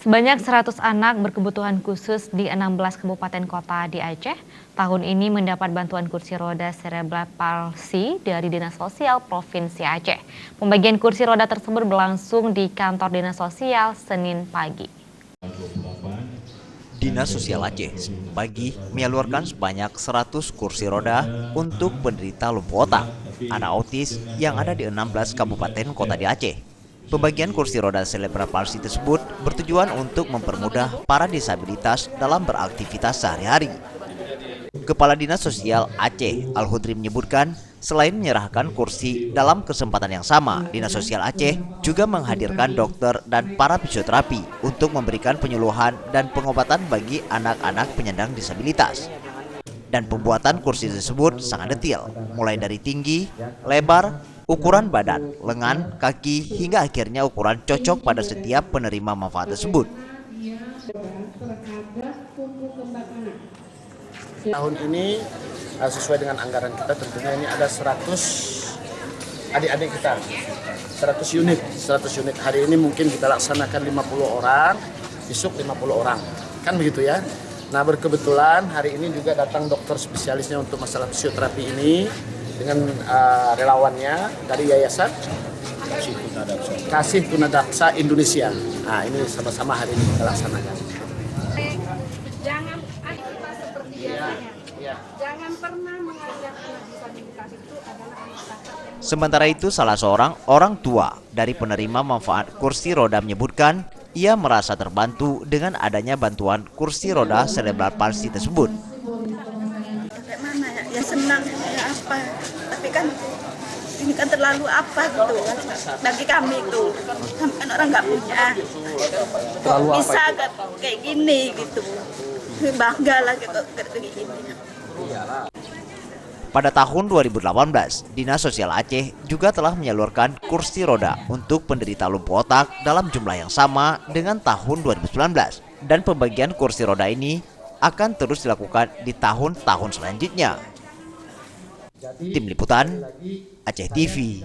Sebanyak 100 anak berkebutuhan khusus di 16 kabupaten kota di Aceh tahun ini mendapat bantuan kursi roda cerebral palsy dari Dinas Sosial Provinsi Aceh. Pembagian kursi roda tersebut berlangsung di kantor Dinas Sosial Senin pagi. Dinas Sosial Aceh pagi menyalurkan sebanyak 100 kursi roda untuk penderita lumpuh otak, anak autis yang ada di 16 kabupaten kota di Aceh. Pembagian kursi roda cerebral palsy tersebut bertujuan untuk mempermudah para disabilitas dalam beraktivitas sehari-hari. Kepala Dinas Sosial Aceh, Al-Hudri menyebutkan, selain menyerahkan kursi dalam kesempatan yang sama, Dinas Sosial Aceh juga menghadirkan dokter dan para fisioterapi untuk memberikan penyuluhan dan pengobatan bagi anak-anak penyandang disabilitas. Dan pembuatan kursi tersebut sangat detail, mulai dari tinggi, lebar, ukuran badan, lengan, kaki, hingga akhirnya ukuran cocok pada setiap penerima manfaat tersebut. Tahun ini sesuai dengan anggaran kita tentunya ini ada 100 adik-adik kita, 100 unit. Hari ini mungkin kita laksanakan 50 orang, besok 50 orang, kan begitu ya. Nah berkebetulan hari ini juga datang dokter spesialisnya untuk masalah fisioterapi ini dengan relawannya dari Yayasan Kasih Tunadaksa Indonesia. Nah ini sama-sama hari ini kita laksanakan. Jangan kita seperti biasanya. Jangan pernah mengajak anak disabilitas itu adalah anak cacat. Sementara itu, salah seorang orang tua dari penerima manfaat kursi roda menyebutkan ia merasa terbantu dengan adanya bantuan kursi roda cerebral palsy tersebut. Bagaimana ya? Ya senang ya apa, tapi kan ini kan terlalu apa gitu bagi kami itu, kan orang nggak punya, bisa kayak gini gitu, bangga lah gitu kayak gini. Pada tahun 2018, Dinas Sosial Aceh juga telah menyalurkan kursi roda untuk penderita lumpuh otak dalam jumlah yang sama dengan tahun 2019. Dan pembagian kursi roda ini akan terus dilakukan di tahun-tahun selanjutnya. Tim Liputan, Aceh TV.